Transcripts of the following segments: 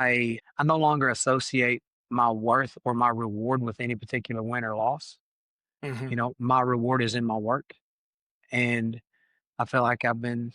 I no longer associate my worth or my reward with any particular win or loss. Hmm. My reward is in my work. And I feel like I've been,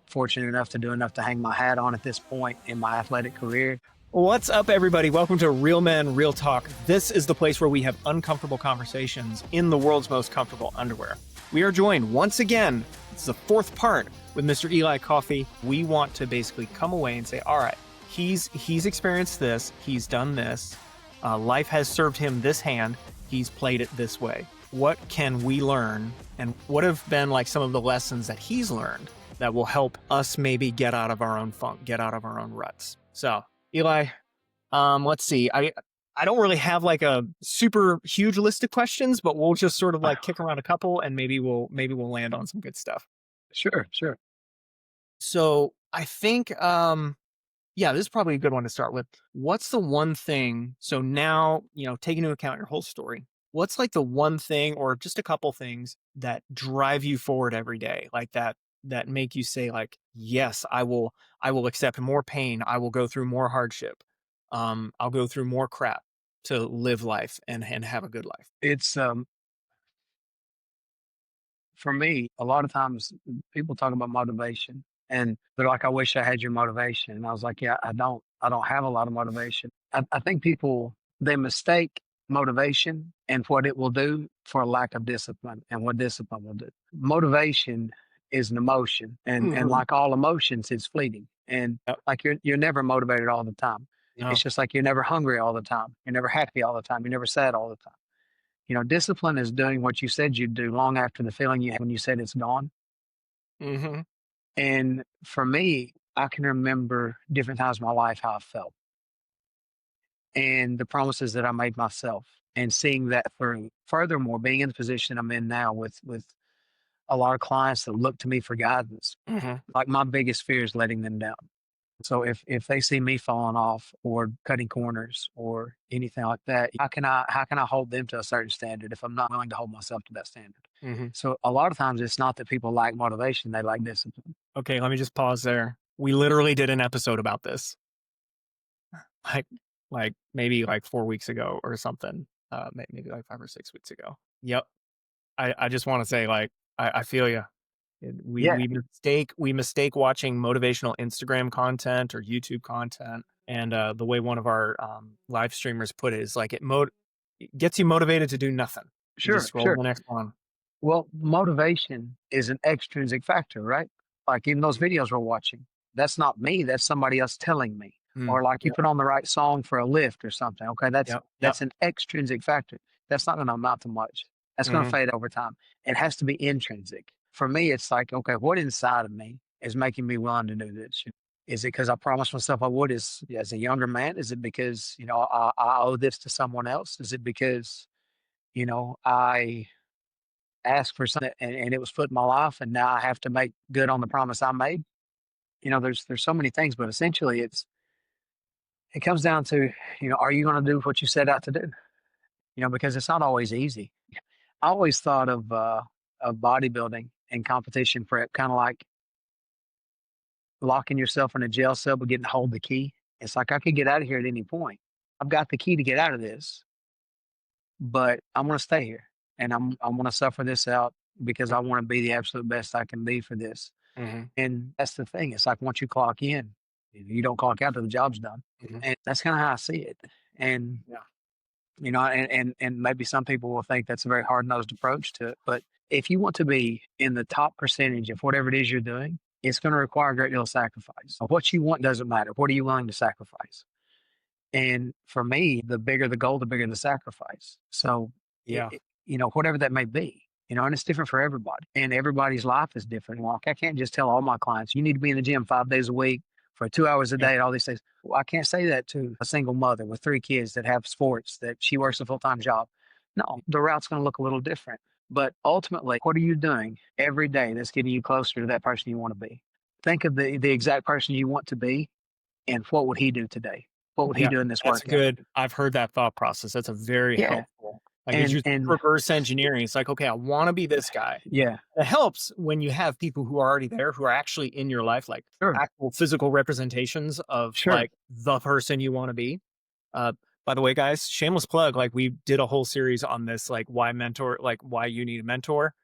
fortunate enough to do enough to hang my hat on at this point in my athletic career. What's up, everybody? Welcome to Real Men, Real Talk. This is the place where we have uncomfortable conversations in the world's most comfortable underwear. We are joined once again, it's the fourth part, with Mr. Eli Coffey. We want to basically come away and say, all right, he's experienced this, he's done this, life has served him this hand, he's played it this way. What can we learn, and what have been like some of the lessons that he's learned that will help us maybe get out of our own funk, get out of our own ruts? So, Eli, let's see. I don't really have like a super huge list of questions, but we'll just sort of like kick around a couple, and maybe we'll land on some good stuff. Sure, sure. So I think, yeah, this is probably a good one to start with. What's the one thing? So now, taking into account your whole story, what's like the one thing or just a couple things that drive you forward every day, like that make you say like, yes, I will accept more pain. I will go through more hardship. I'll go through more crap to live life and have a good life. It's For me, a lot of times people talk about motivation and they're like, I wish I had your motivation. And I was like, yeah, I don't have a lot of motivation. I think people, they mistake motivation and what it will do for a lack of discipline and what discipline will do. Motivation is an emotion, and Mhm. like all emotions, it's fleeting. And Yep. like you're never motivated all the time. It's No. just like you're never hungry all the time. You're never happy all the time. You're never sad all the time. Discipline is doing what you said you'd do long after the feeling you had when you said it's gone. Hmm. And for me, I can remember different times in my life how I felt and the promises that I made myself and seeing that through. Furthermore, being in the position I'm in now with a lot of clients that look to me for guidance, Hmm. like my biggest fear is letting them down. So if they see me falling off or cutting corners or anything like that, how can I hold them to a certain standard if I'm not willing to hold myself to that standard? Hmm. So a lot of times it's not that people lack motivation, they lack discipline. Okay, let me just pause there. We literally did an episode about this, like, like maybe like 4 weeks ago or something. Maybe like 5 or 6 weeks ago. Yep. I just want to say, like, I feel you. We Yeah, we mistake watching motivational Instagram content or YouTube content, and the way one of our live streamers put it is like it gets you motivated to do nothing. You just sure, scroll to sure. the next one. Well, motivation is an extrinsic factor, right? Like even those videos we're watching, that's not me, that's somebody else telling me. Mm, Or like you yep, put on the right song for a lift or something. Okay, that's yep, yep. that's an extrinsic factor. That's not going to amount to much. That's going to Hmm. fade over time. It has to be intrinsic. For me, it's like, okay, what inside of me is making me willing to do this? Is it because I promised myself I would as a younger man? Is it because I owe this to someone else? Is it because I asked for something and it was put in my life and now I have to make good on the promise I made? There's so many things, but essentially it comes down to, are you going to do what you set out to do? Because it's not always easy. I always thought of bodybuilding and competition prep kind of like locking yourself in a jail cell but getting to hold the key. It's like I could get out of here at any point. I've got the key to get out of this, but I'm going to stay here and I'm going to suffer this out because I want to be the absolute best I can be for this. Hmm. And that's the thing. It's like once you clock in, you don't clock out till the job's done. Hmm. And that's kind of how I see it. And Yeah. and maybe some people will think that's a very hard nosed approach to it. But if you want to be in the top percentage of whatever it is you're doing, it's going to require a great deal of sacrifice. What you want doesn't matter. What are you willing to sacrifice? And for me, the bigger the goal, the bigger the sacrifice. So, Yeah. whatever that may be, and it's different for everybody. And everybody's life is different. Like, I can't just tell all my clients, you need to be in the gym 5 days a week for 2 hours a Yeah. day, all these things. Well, I can't say that to a single mother with 3 kids that have sports, that she works a full time job. No, the route's going to look a little different. But ultimately, what are you doing every day that's getting you closer to that person you want to be? Think of the exact person you want to be and what would he do today? What would he Yeah. do in this That's workout? good. I've heard that thought process. That's a very Yeah. helpful. Like it's just and reverse engineering. It's like, okay, I want to be this guy. yeah, It helps when you have people who are already there, who are actually in your life, like sure, actual physical representations of sure. like the person you want to be. Uh, by the way, guys, shameless plug, like we did a whole series on this, like why you need a mentor,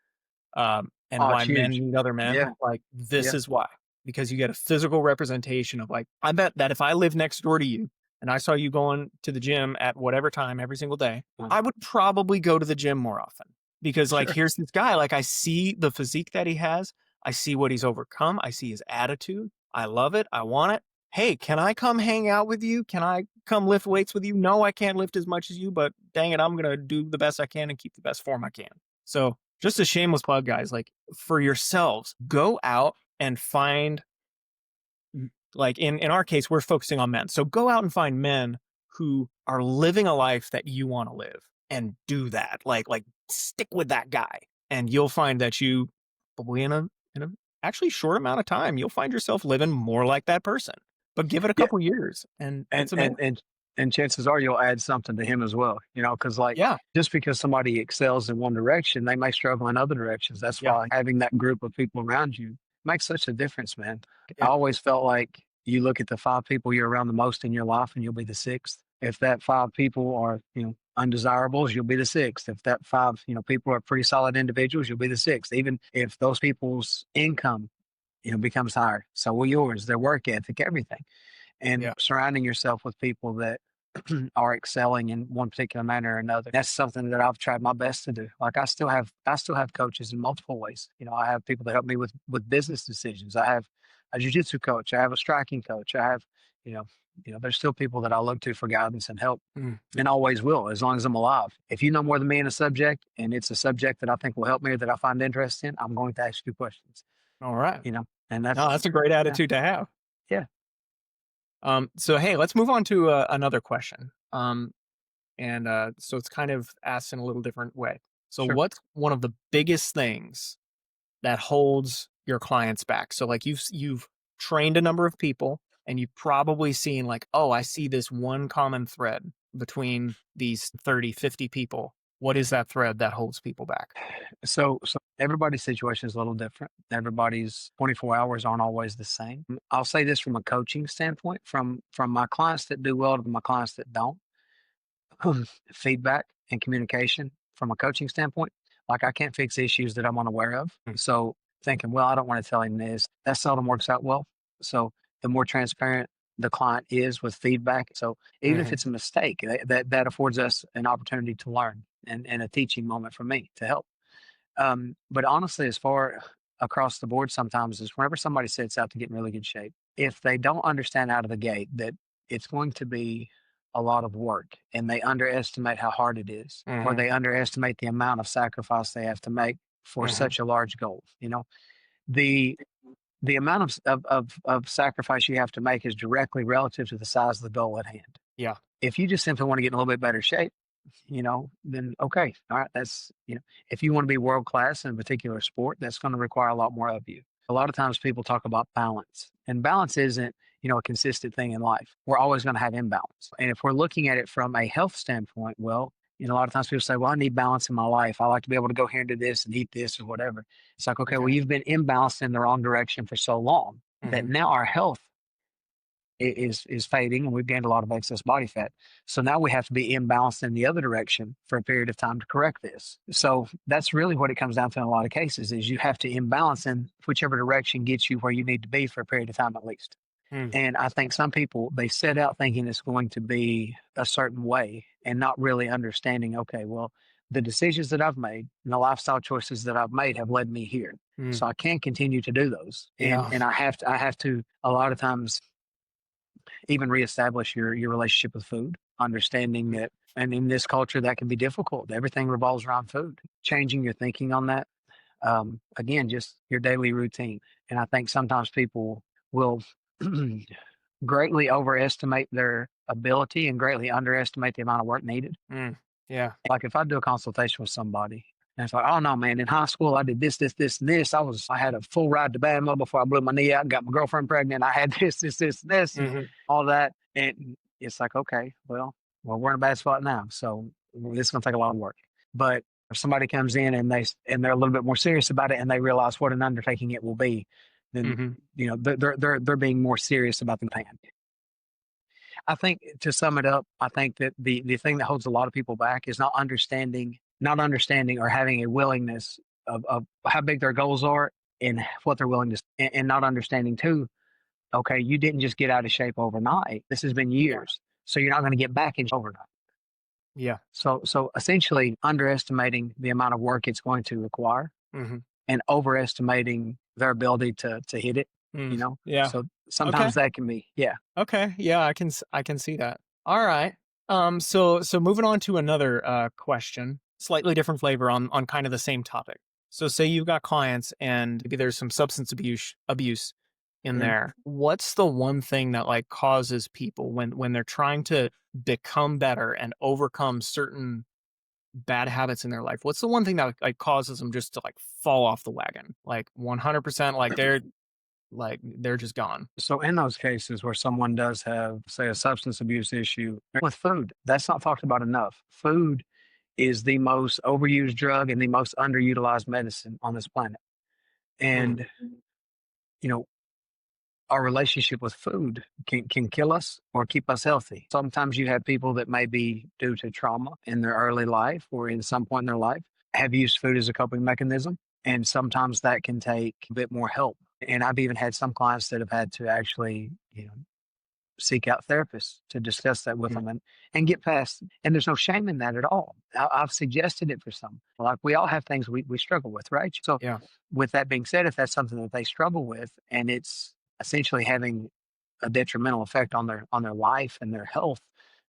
and Oh, it's why men huge. need other men. Yeah, Like this yeah. is why, because you get a physical representation of like, I bet that if I lived next door to you and I saw you going to the gym at whatever time every single day, I would probably go to the gym more often because like, Sure. here's this guy, like I see the physique that he has. I see what he's overcome. I see his attitude. I love it. I want it. Hey, can I come hang out with you? Can I come lift weights with you? No, I can't lift as much as you, but dang it, I'm going to do the best I can and keep the best form I can. So just a shameless plug, guys, like for yourselves, go out and find, like in our case, we're focusing on men. So go out and find men who are living a life that you want to live and do that. Like stick with that guy and you'll find that you probably in a actually short amount of time, you'll find yourself living more like that person. But give it a Yeah, couple years and and it's and amazing. and and chances are you'll add something to him as well, because like Yeah. just because somebody excels in one direction, they may struggle in other directions. That's Yeah. why having that group of people around you makes such a difference, man. I Yeah. always felt like you look at the five people you're around the most in your life, and you'll be the sixth. If that five people are, undesirables, you'll be the sixth. If that five, people are pretty solid individuals, you'll be the sixth. Even if those people's income, becomes higher, so will yours, their work ethic, everything. And Yeah. surrounding yourself with people that are excelling in one particular manner or another. That's something that I've tried my best to do. Like I still have coaches in multiple ways. I have people that help me with business decisions. I have a jujitsu coach. I have a striking coach. I have, you know, there's still people that I look to for guidance and help, Mm. and always will as long as I'm alive. If you know more than me in a subject, and it's a subject that I think will help me or that I find interest in, I'm going to ask you questions. All right. And No, that's that's a great yeah, attitude to have. yeah, So hey, let's move on to another question. And so it's kind of asked in a little different way. So sure. what's one of the biggest things that holds your clients back? So like you've trained a number of people and you've probably seen like, oh, I see this one common thread between these 30, 50 people. What is that thread that holds people back? So everybody's situation is a little different. Everybody's 24 hours aren't always the same. I'll say this from a coaching standpoint, from my clients that do well to my clients that don't. Feedback and communication from a coaching standpoint, like I can't fix issues that I'm unaware of. Mm. So thinking, well, I don't want to tell him this. That seldom works out well. So the more transparent the client is with feedback. So even if Mhm. it's a mistake, that affords us an opportunity to learn and a teaching moment for me to help. But honestly, as far across the board, sometimes is whenever somebody sets out to get in really good shape, if they don't understand out of the gate that it's going to be a lot of work and they underestimate how hard it is, or Mhm. they underestimate the amount of sacrifice they have to make for Mhm. such a large goal, the the amount of sacrifice you have to make is directly relative to the size of the goal at hand. Yeah. If you just simply want to get in a little bit better shape, then okay. All right. If you want to be world class in a particular sport, that's going to require a lot more of you. A lot of times people talk about balance, and balance isn't, a consistent thing in life. We're always going to have imbalance. And if we're looking at it from a health standpoint, well, a lot of times people say, well, I need balance in my life. I like to be able to go here and do this and eat this or whatever. It's like, okay, well, Okay. you've been imbalanced in the wrong direction for so long that Mhm. now our health is fading and we've gained a lot of excess body fat. So now we have to be imbalanced in the other direction for a period of time to correct this. So that's really what it comes down to in a lot of cases is you have to imbalance in whichever direction gets you where you need to be for a period of time at least. Mm. And I think some people, they set out thinking it's going to be a certain way and not really understanding, okay, well, the decisions that I've made and the lifestyle choices that I've made have led me here. Mm. So I can't continue to do those. And Yeah. and I have to a lot of times even reestablish your relationship with food, understanding that, and in this culture that can be difficult. Everything revolves around food. Changing your thinking on that, again, just your daily routine. And I think sometimes people will greatly overestimate their ability and greatly underestimate the amount of work needed. Mm. Yeah. Like if I do a consultation with somebody and it's like, oh no, man, in high school I did this, this, this, and this. I had a full ride to Bama before I blew my knee out and got my girlfriend pregnant. I had this, this, this, this, and Mhm. all that. And it's like, okay, well, we're in a bad spot now. So this is gonna take a lot of work. But if somebody comes in and they're a little bit more serious about it and they realize what an undertaking it will be, then Mm-hmm. they're being more serious about the plan. I think to sum it up, I think that the thing that holds a lot of people back is not understanding or having a willingness of how big their goals are and what they're willing to, and not understanding too. Okay, you didn't just get out of shape overnight. This has been Yeah. years, so you're not going to get back in overnight. Yeah. So essentially, underestimating the amount of work it's going to require Mm-hmm. and overestimating their ability to hit it. Mm. Yeah. So Okay. sometimes that can be, yeah. Okay. Yeah, I can see that. All right. So moving on to another question, slightly different flavor on kind of the same topic. So say you've got clients and maybe there's some substance abuse in Mhm. there. What's the one thing that like causes people when they're trying to become better and overcome certain bad habits in their life? What's the one thing that like causes them just to like fall off the wagon? Like 100% like they're just gone. So in those cases where someone does have, say, a substance abuse issue with food, that's not talked about enough. Food is the most overused drug and the most underutilized medicine on this planet. Mm, And, you know, our relationship with food can kill us or keep us healthy. Sometimes you have people that may be due to trauma in their early life or in some point in their life have used food as a coping mechanism. And sometimes that can take a bit more help. And I've even had some clients that have had to actually, seek out therapists to discuss that with mm, them and get past. And there's no shame in that at all. I've suggested it for some. Like we all have things we struggle with, right? So, yeah. with that being said, if that's something that they struggle with and it's essentially having a detrimental effect on their life and their health,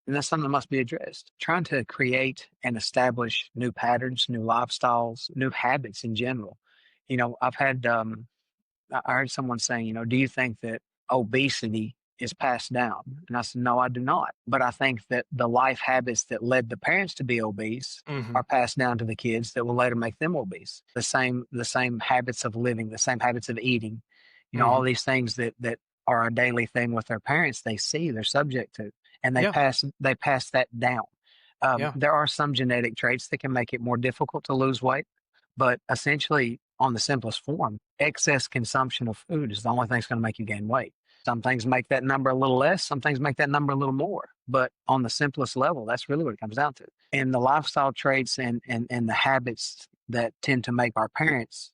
then that's something that must be addressed. Trying to create and establish new patterns, new lifestyles, new habits in general. I've had I heard someone saying, do you think that obesity is passed down? And I said, no, I do not. But I think that the life habits that led the parents to be obese Mhm. are passed down to the kids that will later make them obese. The same habits of living, the same habits of eating, all Mhm. these things that are a daily thing with their parents, they see, they're subject to, and they Yeah. pass that down. Yeah. There are some genetic traits that can make it more difficult to lose weight, but essentially, on the simplest form, excess consumption of food is the only thing that's going to make you gain weight. Some things make that number a little less, some things make that number a little more. But on the simplest level, that's really what it comes down to. And the lifestyle traits and the habits that tend to make our parents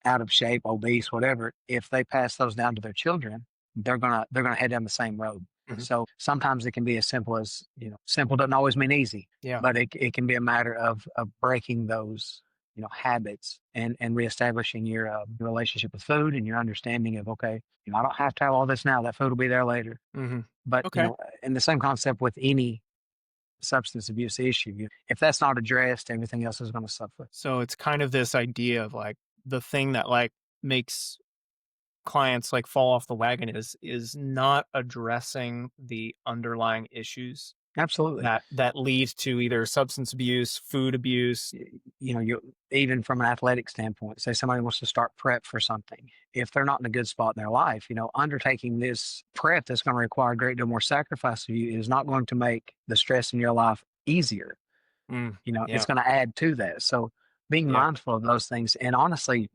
out of shape, obese, whatever, if they pass those down to their children, they're gonna head down the same road. Mhm. So sometimes it can be as simple as, simple doesn't always mean easy, Yeah. but it can be a matter of breaking those, habits and reestablishing your relationship with food and your understanding of, okay, I don't have to have all this now. That food will be there later. Mhm. But Okay. in the same concept with any substance abuse issue, if that's not addressed, everything else is going to suffer. So it's kind of this idea of like the thing that like makes clients like fall off the wagon is not addressing the underlying issues Absolutely. that lead to either substance abuse, food abuse. You even from an athletic standpoint, say somebody wants to start prep for something. If they're not in a good spot in their life, undertaking this prep that's going to require a great deal more sacrifice of you is not going to make the stress in your life easier. Mm, It's yeah. going to add to that. So being Yeah. mindful of those things and honestly,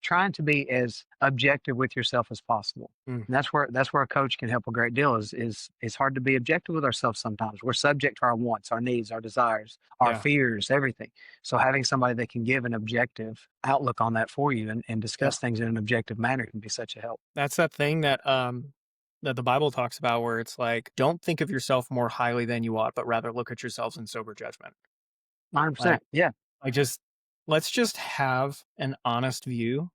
trying to be as objective with yourself as possible. Mm, And that's where a coach can help a great deal is it's hard to be objective with ourselves sometimes. We're subject to our wants, our needs, our desires, our yeah. fears, everything. So having somebody that can give an objective outlook on that for you and Yeah. discuss things in an objective manner can be such a help. That's that thing that the Bible talks about where it's like, don't think of yourself more highly than you ought, but rather look at yourselves in sober judgment. Like 100%. Yeah, I just let's just have an honest view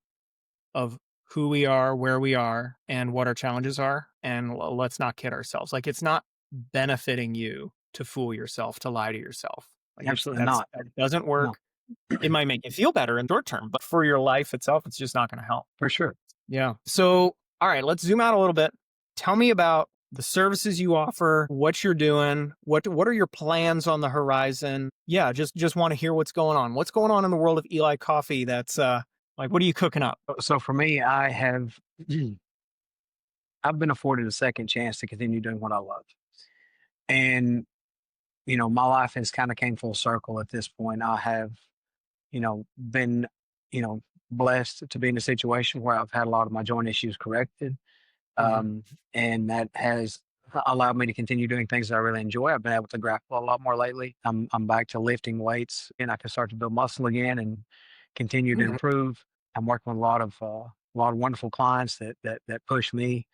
of who we are, where we are, and what our challenges are, and let's not kid ourselves. Like it's not benefiting you to fool yourself, to lie to yourself. Like absolutely not. that doesn't No, work. It might make you feel better in short term, but for your life itself, it's just not going to help. for sure. Yeah. So, all right, let's zoom out a little bit. Tell me about the services you offer, what you're doing, what are your plans on the horizon? Yeah, just want to hear what's going on. What's going on in the world of Eli Coffey that's like what are you cooking up? So for me, I've been afforded a second chance to continue doing what I love. And, my life has kind of came full circle at this point. I have, been, you know, blessed to be in a situation where I've had a lot of my joint issues corrected. Hmm. Um, and that has allowed me to continue doing things that I really enjoy. I've been able to grapple a lot more lately. I'm back to lifting weights and I can start to build muscle again and continue to Hmm. improve. I'm working with a lot of wonderful clients that push me.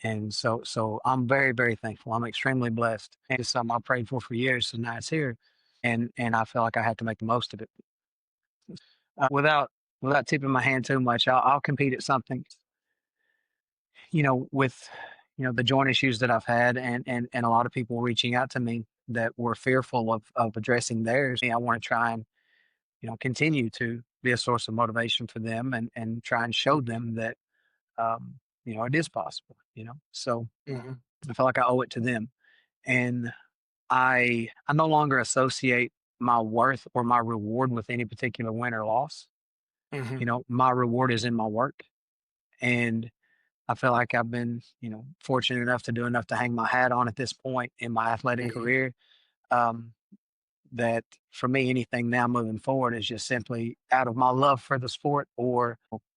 And so I'm very, very thankful. I'm extremely blessed. And it's something I prayed for years. So now it's here. And I feel like I have to make the most of it. Without tipping my hand too much, I'll compete at something, with, the joint issues that I've had and a lot of people reaching out to me that were fearful of addressing theirs. I want to try and, continue to be a source of motivation for them and try and show them that, it is possible. So Hmm. I feel like I owe it to them. And I no longer associate my worth or my reward with any particular win or loss. Hmm. My reward is in my work. And I feel like I've been, fortunate enough to do enough to hang my hat on at this point in my athletic Hmm. career. Um, that for me, anything now moving forward is just simply out of my love for the sport.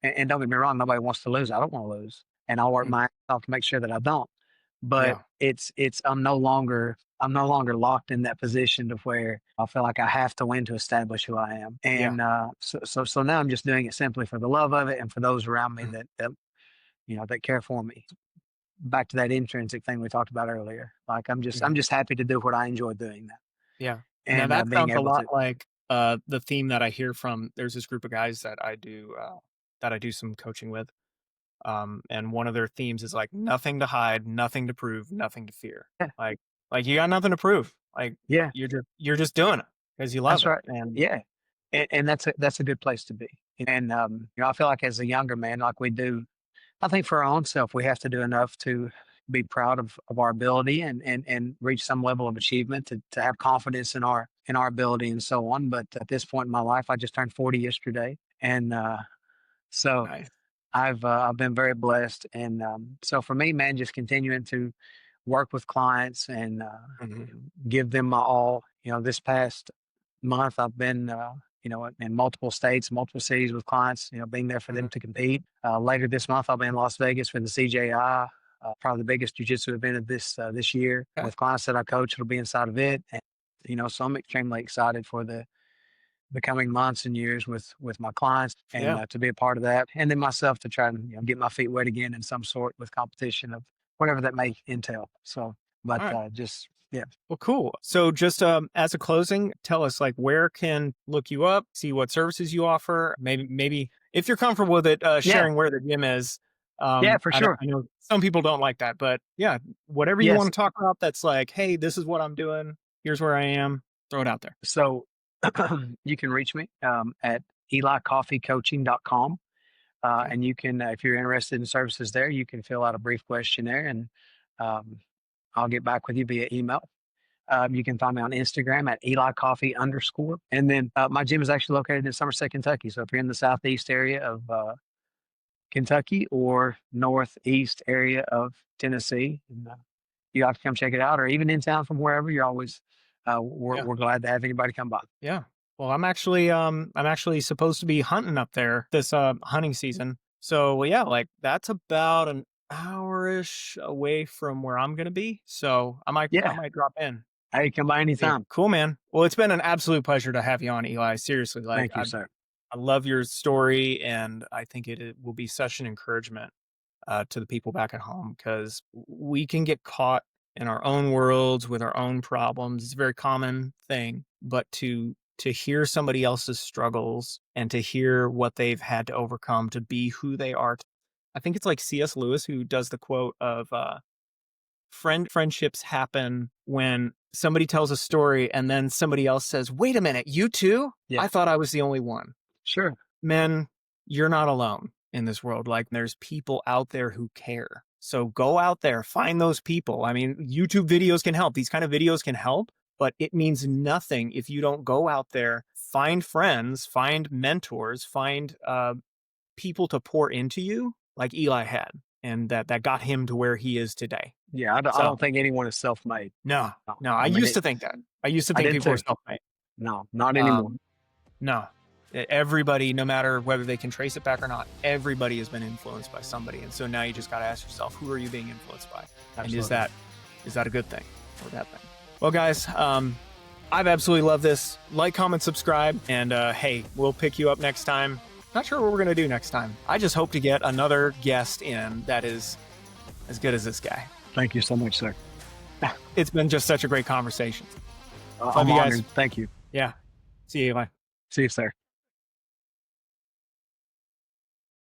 And don't get me wrong, nobody wants to lose. I don't want to lose, and I'll work my ass off to make sure that I don't. But Yeah. it's I'm no longer locked in that position to where I feel like I have to win to establish who I am. Yeah. And so now I'm just doing it simply for the love of it and for those around me Mhm. that care for me. Back to that intrinsic thing we talked about earlier. Like I'm just Mhm. I'm just happy to do what I enjoy doing now, Yeah. Now and that being sounds a able lot to. like the theme that I hear from there's this group of guys that I do some coaching with. And one of their themes is like nothing to hide, nothing to prove, nothing to fear. Yeah, Like like you got nothing to prove. Like yeah, you're just doing it because you love that's it. right. And Yeah, and that's a good place to be. And I feel like as a younger man, like we do, I think for our own self, we have to do enough to be proud of our ability and reach some level of achievement to have confidence in our ability and so on. But at this point in my life, I just turned 40 yesterday, and so nice. I've been very blessed. And so for me, man, just continuing to work with clients and Hmm. give them my all. This past month I've been in multiple states, multiple cities with clients. Being there for them Hmm. to compete. Later this month I'll be in Las Vegas for the CJI. Probably the biggest jiu-jitsu event of this year Okay. with clients that I coach. It'll be inside of it, and so I'm extremely excited for the coming months and years with my clients and Yeah. to be a part of that, and then myself to try and get my feet wet again in some sort with competition of whatever that may entail. So, but All right. just yeah, Well, cool. So just as a closing, tell us like where can look you up, see what services you offer. Maybe if you're comfortable with it, yeah, sharing where the gym is. yeah, for sure. I know some people don't like that, but yeah, whatever you Yes. want to talk about, that's like, hey, this is what I'm doing. Here's where I am. Throw it out there. So you can reach me at elicoffeecoaching.com. Okay. And you can, if you're interested in services there, you can fill out a brief questionnaire and um, I'll get back with you via email. You can find me on Instagram at Eli Coffee _ And then my gym is actually located in Somerset, Kentucky. So if you're in the southeast area of Kentucky or northeast area of Tennessee, and, you have to come check it out, or even in town from wherever, you're always, we're, Yeah. we're glad to have anybody come by. Yeah. Well, I'm actually supposed to be hunting up there this hunting season. So well, yeah, like that's about an hour-ish away from where I'm gonna be. So I Yeah. might drop in. Hey, come by Yeah. anytime. Cool, man. Well, it's been an absolute pleasure to have you on, Eli. Seriously, like Thank you, sir. I love your story, and I think it will be such an encouragement to the people back at home because we can get caught in our own worlds with our own problems. It's a very common thing, but to hear somebody else's struggles and to hear what they've had to overcome to be who they are. I think it's like C.S. Lewis who does the quote of friendships happen when somebody tells a story and then somebody else says, "Wait a minute, you too? Yeah, I thought I was the only one." sure. Men, you're not alone in this world. Like there's people out there who care. So go out there, find those people. I mean, YouTube videos can help. These kind of videos can help, but it means nothing if you don't go out there, find friends, find mentors, find people to pour into you like Eli had. and that got him to where he is today. Yeah, I don't think anyone is self-made. No, No, I used to think that. I used to think did people were too. self-made. No, not anymore. No, everybody, no matter whether they can trace it back or not, everybody has been influenced by somebody. And so now you just got to ask yourself, who are you being influenced by? Absolutely. And is that a good thing or a bad thing? Well, guys, I've absolutely loved this. Like, comment, subscribe, and hey, we'll pick you up next time. Not sure what we're going to do next time. I just hope to get another guest in that is as good as this guy. Thank you so much, sir. It's been just such a great conversation. I'm you guys. honored. Thank you. Yeah. See you, Eli. See you, sir.